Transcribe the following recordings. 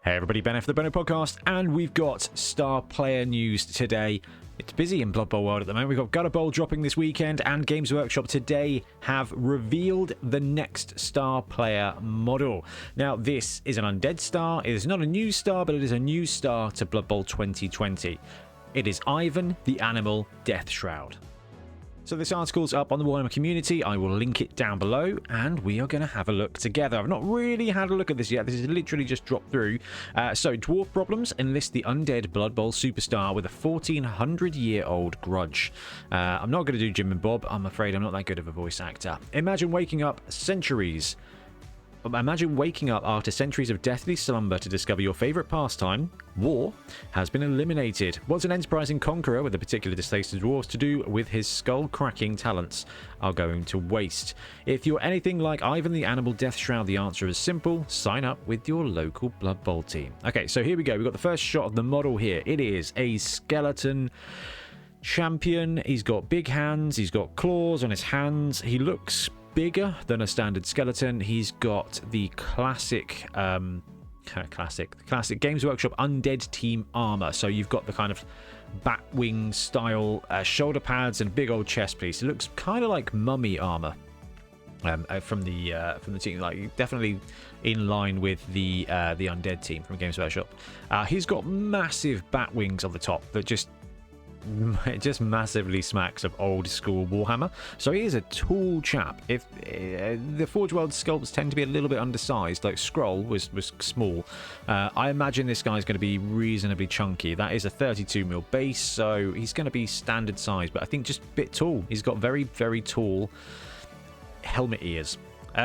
Hey everybody, Ben F the Bonehead podcast, and we've got star player news today. It's busy in Blood Bowl world at the moment. We've got Gutter Bowl dropping this weekend, and Games Workshop today have revealed the next star player model. Now, this is an undead star. It is not a new star, but it is a new star to Blood Bowl 2020. It is Ivan the Animal Deathshroud. So this article's up on the Warhammer community. I will link it down below, and we are going to have a look together. I've not really had a look at this yet. This is literally just dropped through. So Dwarf Problems enlist the undead Blood Bowl superstar with a 1400-year-old grudge. I'm not going to do Jim and Bob. I'm afraid I'm not that good of a voice actor. Imagine waking up after centuries of deathly slumber to discover your favorite pastime, war, has been eliminated. What's an enterprising conqueror with a particular distaste to dwarves to do with his skull-cracking talents are going to waste? If you're anything like Ivan the Animal Deathshroud, the answer is simple. Sign up with your local Blood Bowl team. Okay, so here we go. We've got the first shot of the model here. It is a skeleton champion. He's got big hands. He's got claws on his hands. He looks bigger than a standard skeleton. He's got the classic Games Workshop undead team armor. So you've got the kind of Batwing style shoulder pads and big old chest piece. It looks kind of like mummy armor from the team, like definitely in line with the undead team from Games Workshop. He's got massive bat wings on the top that just massively smacks of old school Warhammer. So he is a tall chap. If the Forge World sculpts tend to be a little bit undersized, like Skrull was small, I imagine this guy's going to be reasonably chunky. That is a 32mm base, so he's going to be standard size, but I think just a bit tall. He's got very, very tall helmet ears.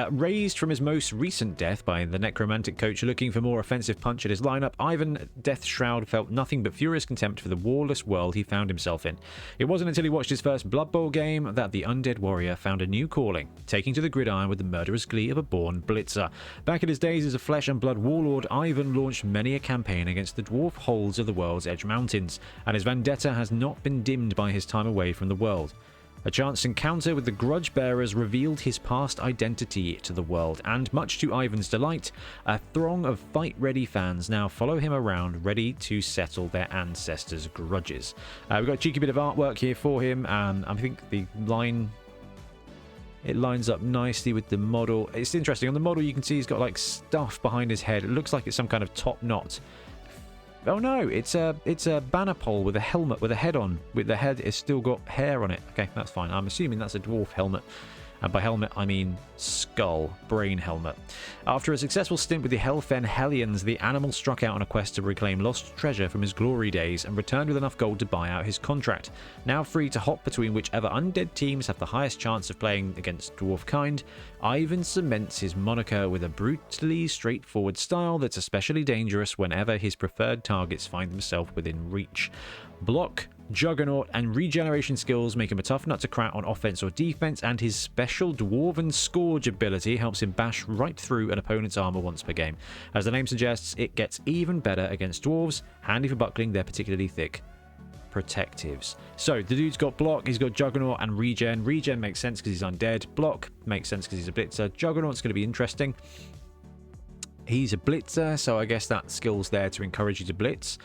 Raised from his most recent death by the necromantic coach looking for more offensive punch at his lineup, Ivan Deathshroud felt nothing but furious contempt for the warless world he found himself in. It wasn't until he watched his first Blood Bowl game that the undead warrior found a new calling, taking to the gridiron with the murderous glee of a born blitzer. Back in his days as a flesh and blood warlord, Ivan launched many a campaign against the dwarf holds of the world's edge mountains, and his vendetta has not been dimmed by his time away from the world. A chance encounter with the Grudge Bearers revealed his past identity to the world, and much to Ivan's delight, a throng of fight-ready fans now follow him around, ready to settle their ancestors' grudges. We've got a cheeky bit of artwork here for him. I think it lines up nicely with the model. It's interesting. On the model, you can see he's got like stuff behind his head. It looks like it's some kind of top knot. Oh no, it's a banner pole with a helmet with a head on. With the head, it's still got hair on it. Okay, that's fine. I'm assuming that's a dwarf helmet. And by helmet, I mean skull, brain helmet. After a successful stint with the Hellfen Hellions, the animal struck out on a quest to reclaim lost treasure from his glory days and returned with enough gold to buy out his contract. Now free to hop between whichever undead teams have the highest chance of playing against dwarf kind, Ivan cements his moniker with a brutally straightforward style that's especially dangerous whenever his preferred targets find themselves within reach. Block, Juggernaut, and regeneration skills make him a tough nut to crack on offense or defense, and his special Dwarven Scourge ability helps him bash right through an opponent's armor once per game. As the name suggests, it gets even better against dwarves, handy for buckling their particularly thick protectives. So the dude's got block, he's got Juggernaut and regen. Regen makes sense because he's undead. Block makes sense because he's a blitzer. Juggernaut's going to be interesting. He's a blitzer, so I guess that skill's there to encourage you to blitz.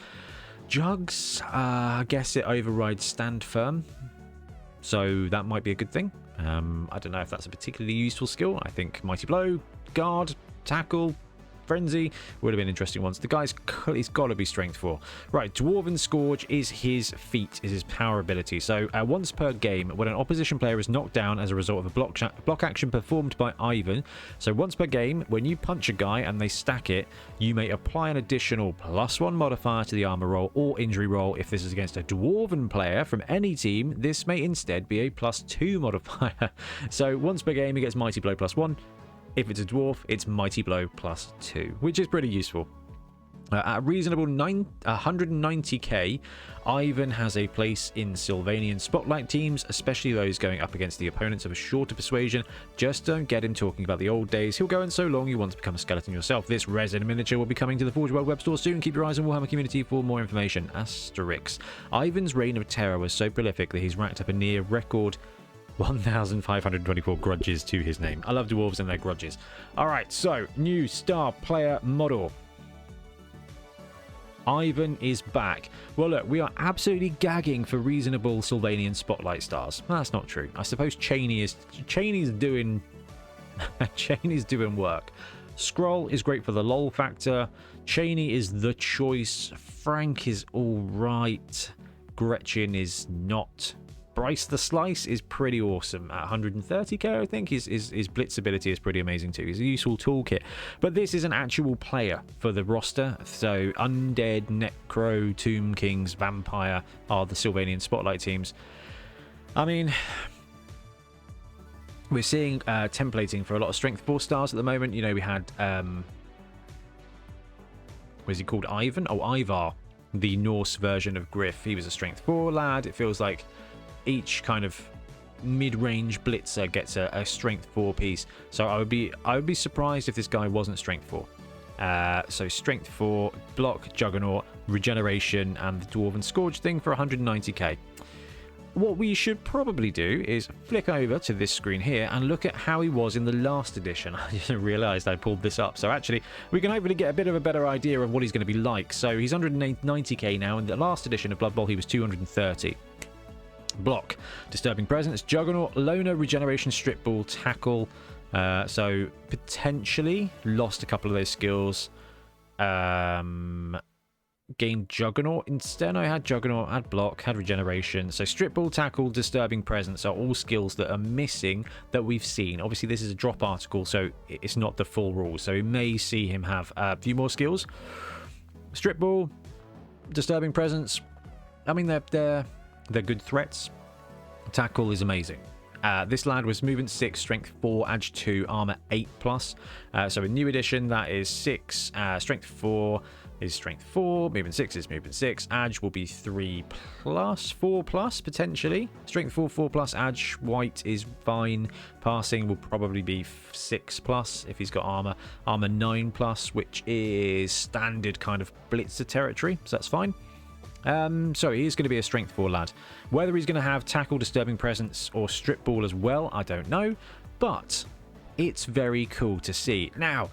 Jugs, I guess it overrides stand firm, so that might be a good thing. I don't know if that's a particularly useful skill. I think Mighty Blow, Guard, Tackle, Frenzy would have been interesting ones. The guy's he's got to be strength 4. Right, Dwarven Scourge is his feat, is his power ability. So once per game, when an opposition player is knocked down as a result of a block action performed by Ivan. So once per game, when you punch a guy and they stack it, you may apply an additional +1 modifier to the armor roll or injury roll. If this is against a Dwarven player from any team, this may instead be a +2 modifier. So once per game, he gets Mighty Blow +1. If it's a dwarf, it's Mighty Blow +2, which is pretty useful. At a reasonable 190k, Ivan has a place in Sylvanian spotlight teams, especially those going up against the opponents of a shorter persuasion. Just don't get him talking about the old days. He'll go in so long you want to become a skeleton yourself. This resin miniature will be coming to the Forge World web store soon. Keep your eyes on Warhammer community for more information. Asterix. Ivan's reign of terror was so prolific that he's racked up a near record 1,524 grudges to his name. I love dwarves and their grudges. Alright, so new star player model. Ivan is back. Well, look, we are absolutely gagging for reasonable Sylvanian Spotlight stars. Well, that's not true. I suppose Cheney's doing Cheney's doing work. Scroll is great for the lol factor. Cheney is the choice. Frank is all right. Gretchen is not. Bryce the Slice is pretty awesome at 130k. I think his blitz ability is pretty amazing too. He's a useful toolkit, but this is an actual player for the roster. So Undead, Necro, Tomb Kings, Vampire are the Sylvanian Spotlight teams. I mean, we're seeing templating for a lot of Strength 4 stars at the moment. You know, we had what is he called? Ivan? Oh, Ivar, the Norse version of Griff. He was a Strength 4 lad. It feels like each kind of mid-range blitzer gets a Strength 4 piece. So I would be surprised if this guy wasn't Strength 4. So Strength 4, block, Juggernaut, regeneration, and the Dwarven Scourge thing for 190k. What we should probably do is flick over to this screen here and look at how he was in the last edition. I didn't realise I pulled this up. So actually, we can hopefully get a bit of a better idea of what he's going to be like. So he's 190k now. In the last edition of Blood Bowl, he was 230. Block, Disturbing Presence, Juggernaut, Loner, Regeneration, Strip Ball, Tackle. So potentially lost a couple of those skills. Gained Juggernaut instead. I had Juggernaut, had Block, had Regeneration. So Strip Ball, Tackle, Disturbing Presence are all skills that are missing that we've seen. Obviously, this is a drop article, so it's not the full rule. So we may see him have a few more skills. Strip Ball, Disturbing Presence. I mean, they're good threats. Tackle is amazing. This lad was movement 6, strength 4, edge 2, armor 8+. So a new edition, that is 6. Strength 4 is strength 4. Movement 6 is movement 6. Edge will be 3+, 4+, potentially. Strength 4, 4+. Edge, white is fine. Passing will probably be 6+ if he's got armor. Armor 9+, which is standard kind of blitzer territory. So that's fine. So he is going to be a strength 4 lad. Whether he's going to have tackle, disturbing presence, or strip ball as well, I don't know. But it's very cool to see. Now,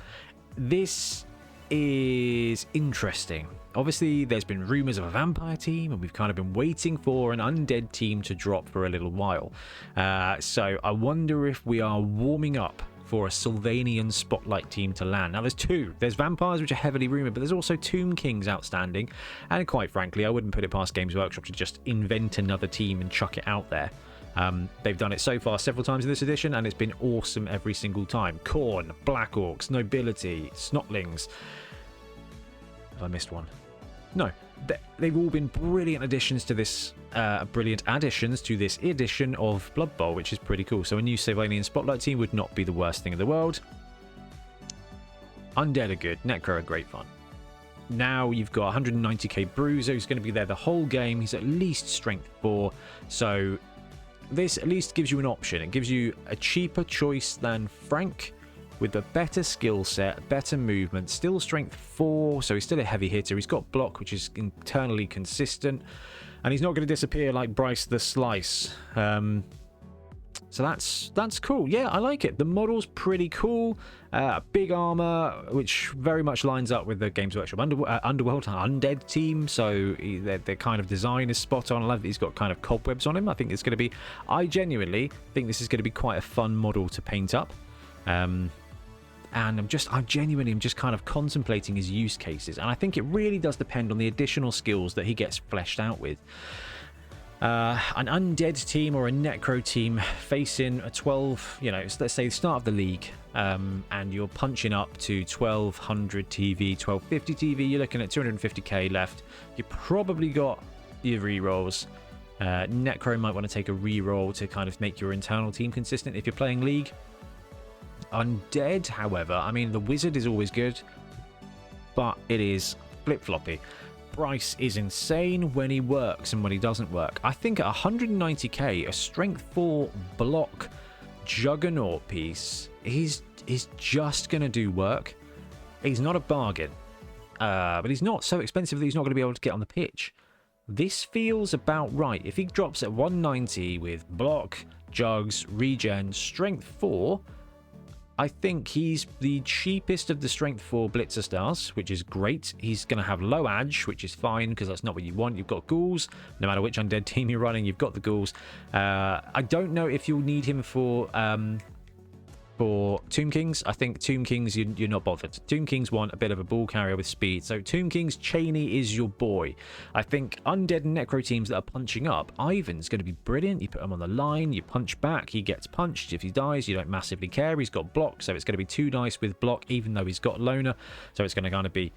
this is interesting. Obviously, there's been rumors of a vampire team, and we've kind of been waiting for an undead team to drop for a little while. So I wonder if we are warming up for a Sylvanian Spotlight team to land. Now, there's two. There's vampires, which are heavily rumoured, but there's also Tomb Kings outstanding. And quite frankly, I wouldn't put it past Games Workshop to just invent another team and chuck it out there. They've done it so far several times in this edition, and it's been awesome every single time. Khorne, Black Orcs, Nobility, Snotlings. Have I missed one? No. They've all been brilliant additions to this edition of Blood Bowl, which is pretty cool. So a new Sylvanian Spotlight team would not be the worst thing in the world. Undead are good. Necro are great fun. Now you've got 190k Bruiser, who's going to be there the whole game. He's at least strength 4. So this at least gives you an option. It gives you a cheaper choice than Frank, with a better skill set, better movement, still strength 4, so he's still a heavy hitter. He's got block, which is internally consistent, and he's not going to disappear like Bryce the Slice. So that's cool. Yeah, I like it. The model's pretty cool. Big armor, which very much lines up with the Games Workshop Underworld Undead team. So their kind of design is spot on. I love that he's got kind of cobwebs on him. I think it's going to be. I genuinely think this is going to be quite a fun model to paint up. And I'm genuinely just kind of contemplating his use cases, and I think it really does depend on the additional skills that he gets fleshed out with. An undead team or a necro team facing a 12, let's say the start of the league, and you're punching up to 1200 TV, 1250 TV, you're looking at 250k left. You probably got your rerolls. Necro might want to take a reroll to kind of make your internal team consistent if you're playing league. Undead, however, I mean, the wizard is always good, but it is flip-floppy. Bryce is insane when he works and when he doesn't work. I think at 190k, a strength 4 block juggernaut piece is just going to do work. He's not a bargain, but he's not so expensive that he's not going to be able to get on the pitch. This feels about right. If he drops at 190 with block, jugs, regen, strength 4... I think he's the cheapest of the Strength 4 Blitzer stars, which is great. He's going to have low edge, which is fine because that's not what you want. You've got ghouls. No matter which undead team you're running, you've got the ghouls. I don't know if you'll need him for Tomb Kings. I think Tomb Kings, you're not bothered. Tomb Kings want a bit of a ball carrier with speed. So Tomb Kings, Cheney is your boy. I think undead and necro teams that are punching up, Ivan's going to be brilliant. You put him on the line, you punch back, he gets punched. If he dies, you don't massively care. He's got block, so it's going to be 2 dice with block, even though he's got loner. So it's going to kind of be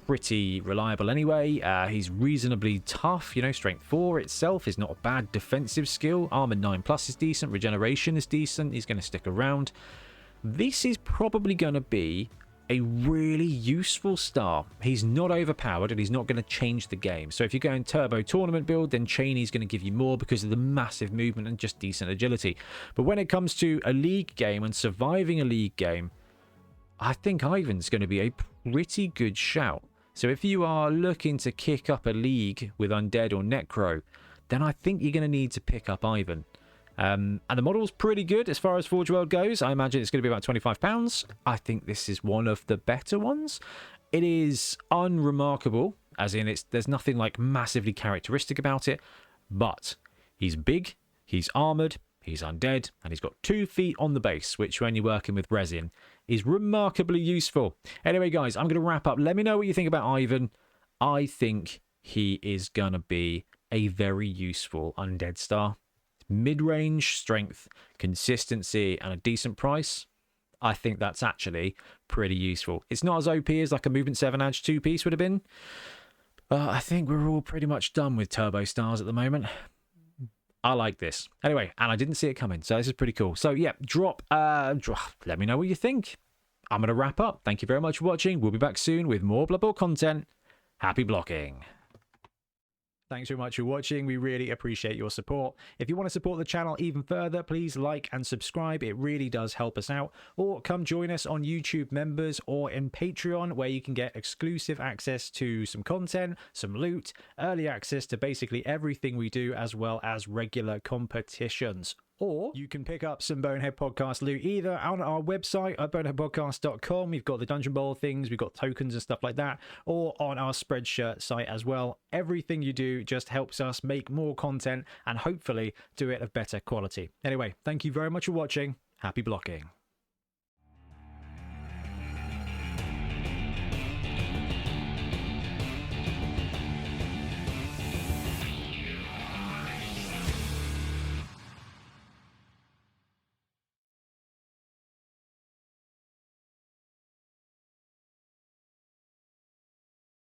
pretty reliable anyway. He's reasonably tough. You know, Strength 4 itself is not a bad defensive skill. Armor 9+ is decent. Regeneration is decent. He's going to stick around. This is probably going to be a really useful star. He's not overpowered and he's not going to change the game. So if you're going turbo tournament build, then Cheney's going to give you more because of the massive movement and just decent agility. But when it comes to a league game and surviving a league game, I think Ivan's going to be a pretty good shout. So if you are looking to kick up a league with undead or necro, then I think you're going to need to pick up Ivan. And the model's pretty good as far as Forge World goes. I imagine it's going to be about £25. I think this is one of the better ones. It is unremarkable, as in there's nothing like massively characteristic about it, but he's big, he's armored, he's undead, and he's got 2 feet on the base, which when you're working with resin is remarkably useful. Anyway, guys, I'm going to wrap up. Let me know what you think about Ivan. I think he is going to be a very useful undead star. Mid-range strength, consistency, and a decent price. I think that's actually pretty useful. It's not as OP as like a Movement 7 Edge 2-piece would have been. I think we're all pretty much done with turbo stars at the moment. I like this. Anyway, and I didn't see it coming, so this is pretty cool. So yeah, drop, let me know what you think. I'm going to wrap up. Thank you very much for watching. We'll be back soon with more Blood Bowl content. Happy blocking. Thanks very much for watching. We really appreciate your support. If you want to support the channel even further, please like and subscribe. It really does help us out. Or come join us on YouTube members or in Patreon, where you can get exclusive access to some content, some loot, early access to basically everything we do, as well as regular competitions. Or you can pick up some Bonehead Podcast loot either on our website at boneheadpodcast.com. We've got the Dungeon Bowl things, we've got tokens and stuff like that, or on our Spreadshirt site as well. Everything you do just helps us make more content and hopefully do it of better quality. Anyway, thank you very much for watching. Happy blocking.